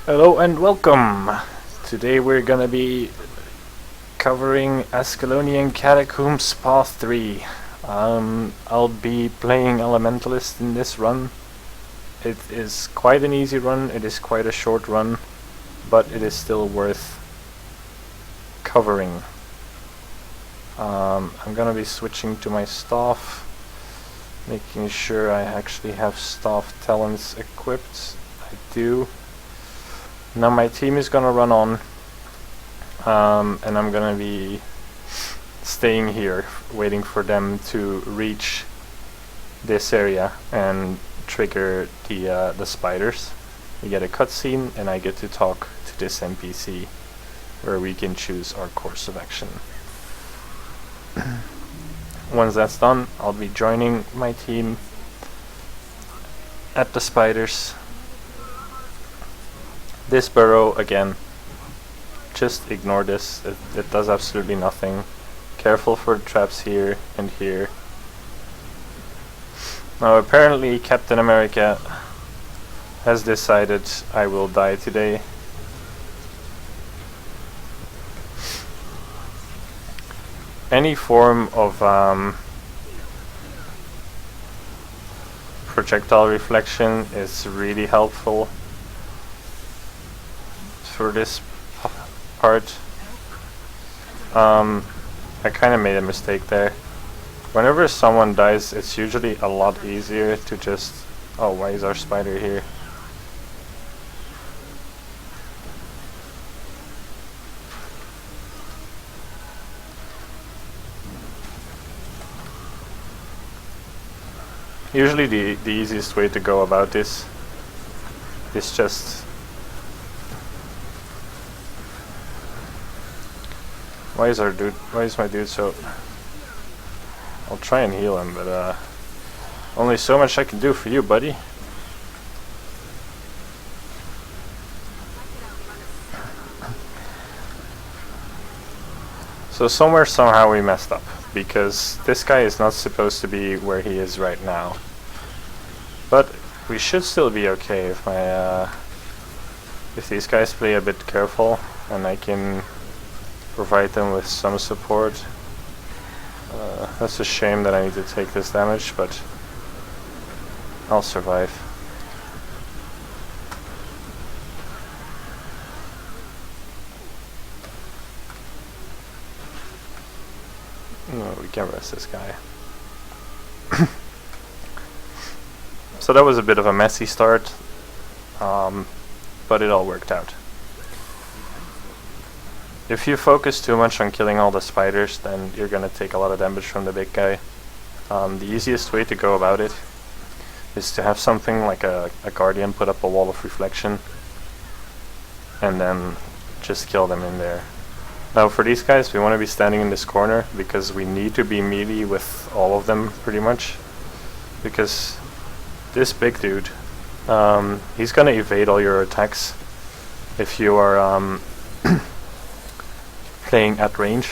Hello and welcome! Today we're gonna be covering Ascalonian Catacombs Path 3. I'll be playing Elementalist in this run. It is quite an easy run, it is quite a short run, but it is still worth covering. I'm gonna be switching to my staff, making sure I actually have staff talents equipped. I do. Now my team is gonna run on, and I'm gonna be staying here, waiting for them to reach this area and trigger the spiders. We get a cutscene, and I get to talk to this NPC, where we can choose our course of action. Once that's done, I'll be joining my team at the spiders. This burrow, again, just ignore this, it does absolutely nothing. Careful for the traps here and here. Now apparently Captain America has decided I will die today. Any form of projectile reflection is really helpful for this part. I kind of made a mistake there. Whenever someone dies, it's usually a lot easier to just... Oh, why is our spider here? Usually the easiest way to go about this is just... Why is my dude so... I'll try and heal him, but only so much I can do for you, buddy. So somewhere, somehow we messed up, because this guy is not supposed to be where he is right now. But we should still be okay if if these guys play a bit careful, and I can provide them with some support. That's a shame that I need to take this damage, but I'll survive. No, we can rest this guy. So that was a bit of a messy start, but it all worked out. If you focus too much on killing all the spiders, then you're gonna take a lot of damage from the big guy. The easiest way to go about it is to have something like a guardian put up a wall of reflection, and then just kill them in there. Now for these guys, we want to be standing in this corner, because we need to be melee with all of them, pretty much. Because this big dude, he's gonna evade all your attacks if you are playing at range.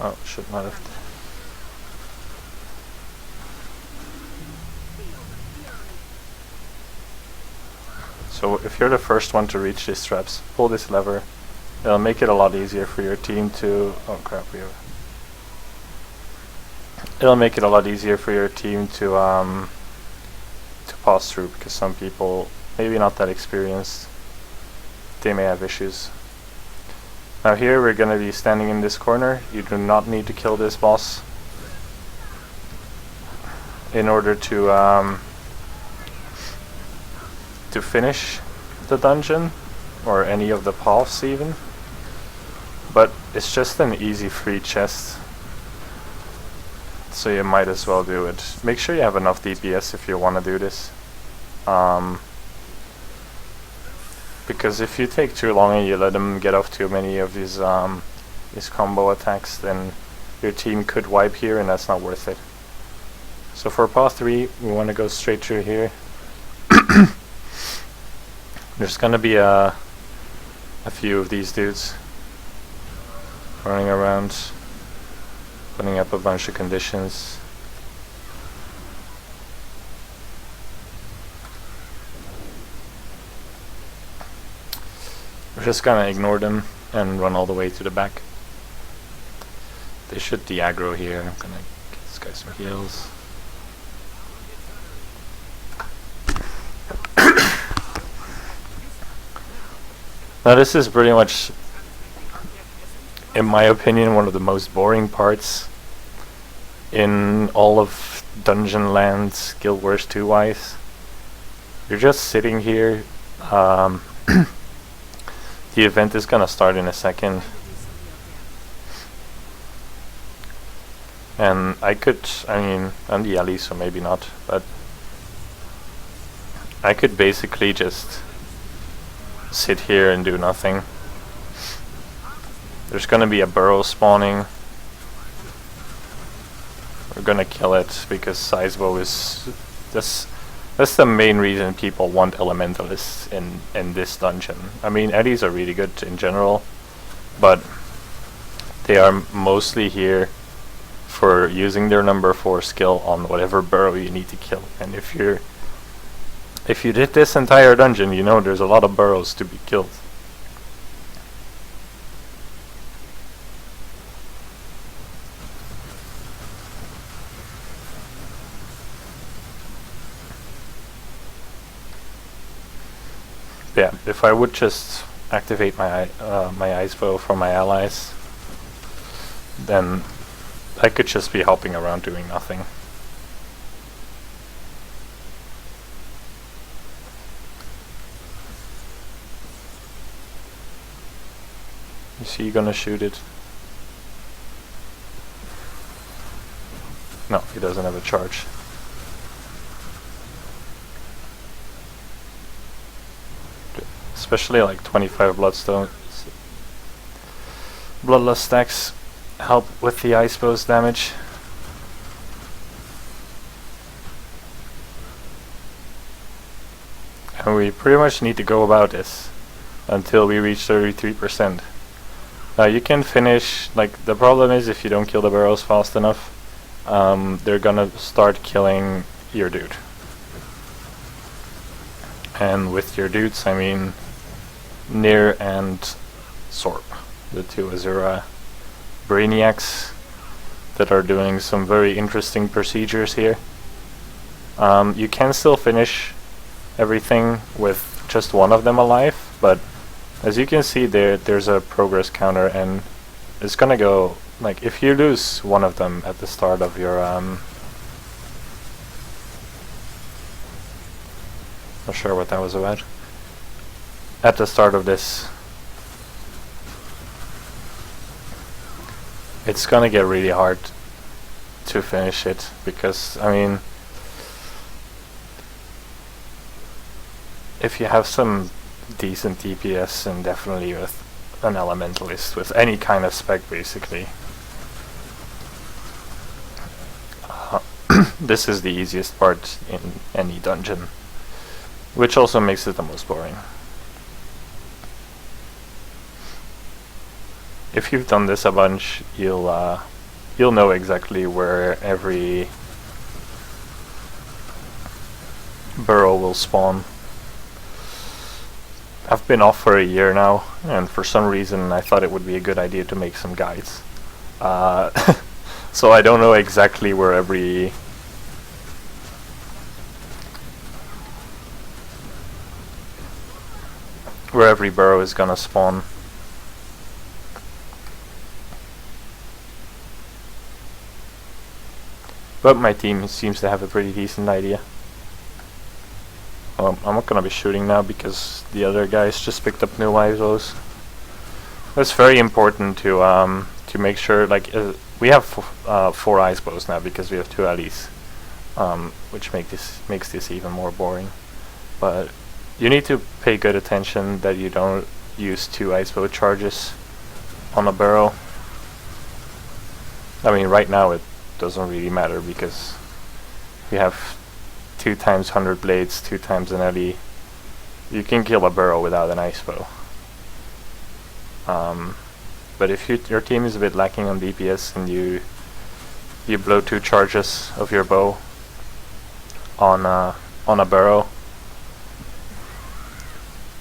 Oh, should not have. So if you're the first one to reach these traps, pull this lever. It'll make it a lot easier for your team to... Oh crap, we have... It'll make it a lot easier for your team to pass through, because some people, maybe not that experienced, they may have issues. Now here we're going to be standing in this corner. You do not need to kill this boss in order to finish the dungeon, or any of the paths even. But it's just an easy free chest, so you might as well do it. Make sure you have enough DPS if you want to do this. Because if you take too long and you let them get off too many of these combo attacks, then your team could wipe here, and that's not worth it. So for path 3, we want to go straight through here. There's gonna be a few of these dudes running around, putting up a bunch of conditions. We're just gonna ignore them and run all the way to the back. They should de-aggro here. I'm gonna get this guy some heals. Now this is pretty much, in my opinion, one of the most boring parts in all of Dungeon Land Guild Wars 2 wise. You're just sitting here. The event is gonna start in a second. And I mean, I'm the Ellie, so maybe not, but I could basically just sit here and do nothing. There's gonna be a burrow spawning. We're gonna kill it because Sizebo is that's the main reason people want Elementalists in this dungeon. I mean, Eddies are really good in general, but they are mostly here for using their number 4 skill on whatever burrow you need to kill. And if you did this entire dungeon, you know there's a lot of burrows to be killed. Yeah, if I would just activate my my ice bow for my allies, then I could just be hopping around doing nothing. Is he gonna shoot it? No, he doesn't have a charge. Especially like 25 bloodstones. Bloodlust stacks help with the ice bow's damage. And we pretty much need to go about this until we reach 33%. Now you can finish, like, the problem is if you don't kill the burrows fast enough, they're gonna start killing your dude. And with your dudes I mean Nir and Sorp, the two Azura brainiacs that are doing some very interesting procedures here. You can still finish everything with just one of them alive, but as you can see there's a progress counter, and it's gonna go, like, if you lose one of them at the start of your not sure what that was about. At the start of this, it's gonna get really hard to finish it, because, I mean, if you have some decent DPS, and definitely with an Elementalist, with any kind of spec basically, this is the easiest part in any dungeon, which also makes it the most boring. If you've done this a bunch, you'll know exactly where every burrow will spawn. I've been off for a year now, and for some reason I thought it would be a good idea to make some guides. So I don't know exactly where every burrow is gonna spawn. But my team seems to have a pretty decent idea. I'm not gonna be shooting now because the other guys just picked up new ISOs. It's very important to make sure, like, we have 4 ice bows now because we have 2 allies, which makes this even more boring. But you need to pay good attention that you don't use 2 ice bow charges on a barrel. I mean, right now it doesn't really matter because we have 2 times 100 blades, 2 times an eddy. You can kill a burrow without an ice bow. But if your team is a bit lacking on DPS and you blow 2 charges of your bow on a burrow,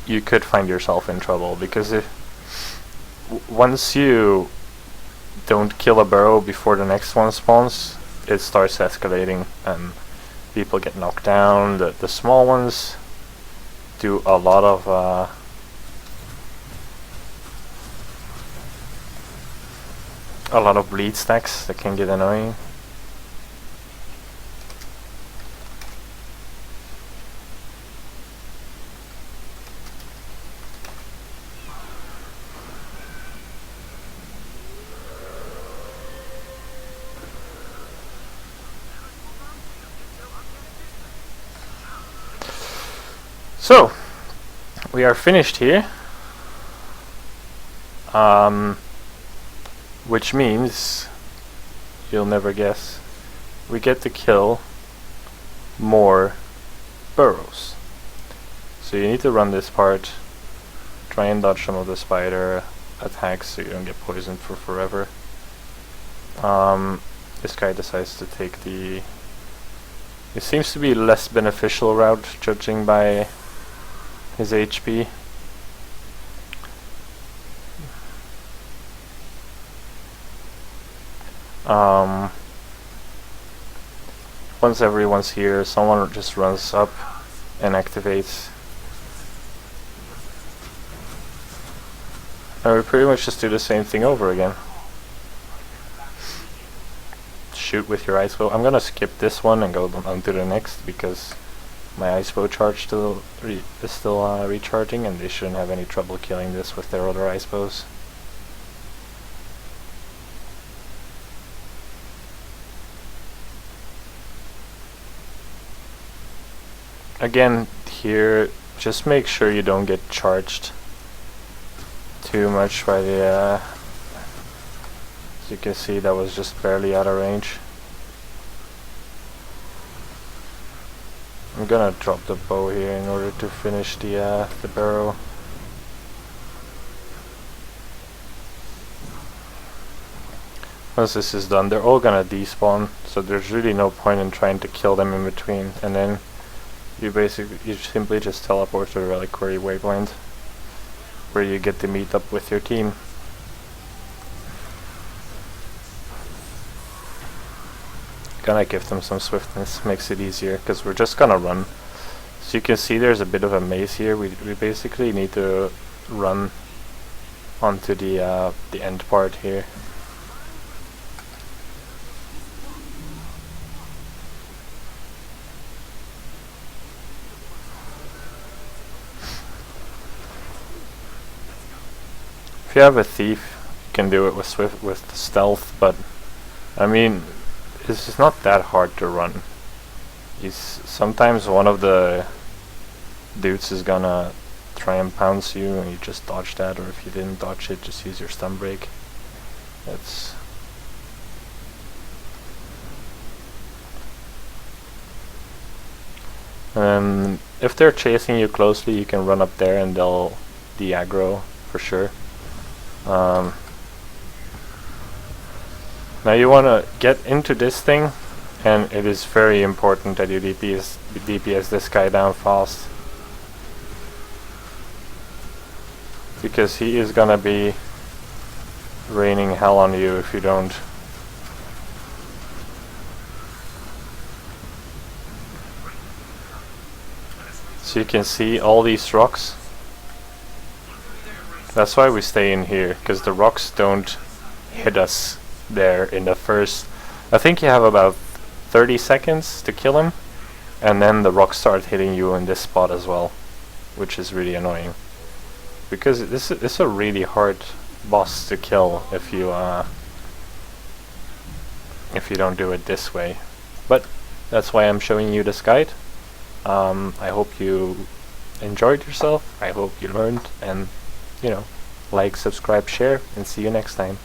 you could find yourself in trouble, because if once you don't kill a burrow before the next one spawns, it starts escalating and people get knocked down. The small ones do a lot of bleed stacks that can get annoying. So, we are finished here, which means, you'll never guess, we get to kill more burrows. So you need to run this part, try and dodge some of the spider attacks so you don't get poisoned for forever. This guy decides to take the... It seems to be less beneficial route, judging by his HP. Once everyone's here, someone just runs up and activates. And we pretty much just do the same thing over again. Shoot with your ice bow. I'm gonna skip this one and go on to the next, because my ice bow charge is still recharging, and they shouldn't have any trouble killing this with their other ice bows. Again, here, just make sure you don't get charged too much by the... as you can see, that was just barely out of range. I'm gonna drop the bow here in order to finish the barrow. Once this is done, they're all gonna despawn, so there's really no point in trying to kill them in between. And then you simply just teleport to the reliquary waypoint, where you get to meet up with your team. Gonna give them some swiftness, makes it easier, because we're just gonna run. So you can see there's a bit of a maze here. We basically need to run onto the end part here. If you have a thief, you can do it with stealth, but I mean, it's just not that hard to run. Sometimes one of the dudes is gonna try and pounce you, and you just dodge that, or if you didn't dodge it, just use your stun break. That's... if they're chasing you closely, you can run up there and they'll de-aggro for sure. Now you want to get into this thing, and it is very important that you DPS this guy down fast, because he is gonna be raining hell on you if you don't. So you can see all these rocks. That's why we stay in here, because the rocks don't hit us there in the first... I think you have about 30 seconds to kill him, and then the rocks start hitting you in this spot as well, which is really annoying, because this is a really hard boss to kill if you don't do it this way. But that's why I'm showing you this guide. I hope you enjoyed yourself, I hope you learned, and you know, like, subscribe, share, and see you next time.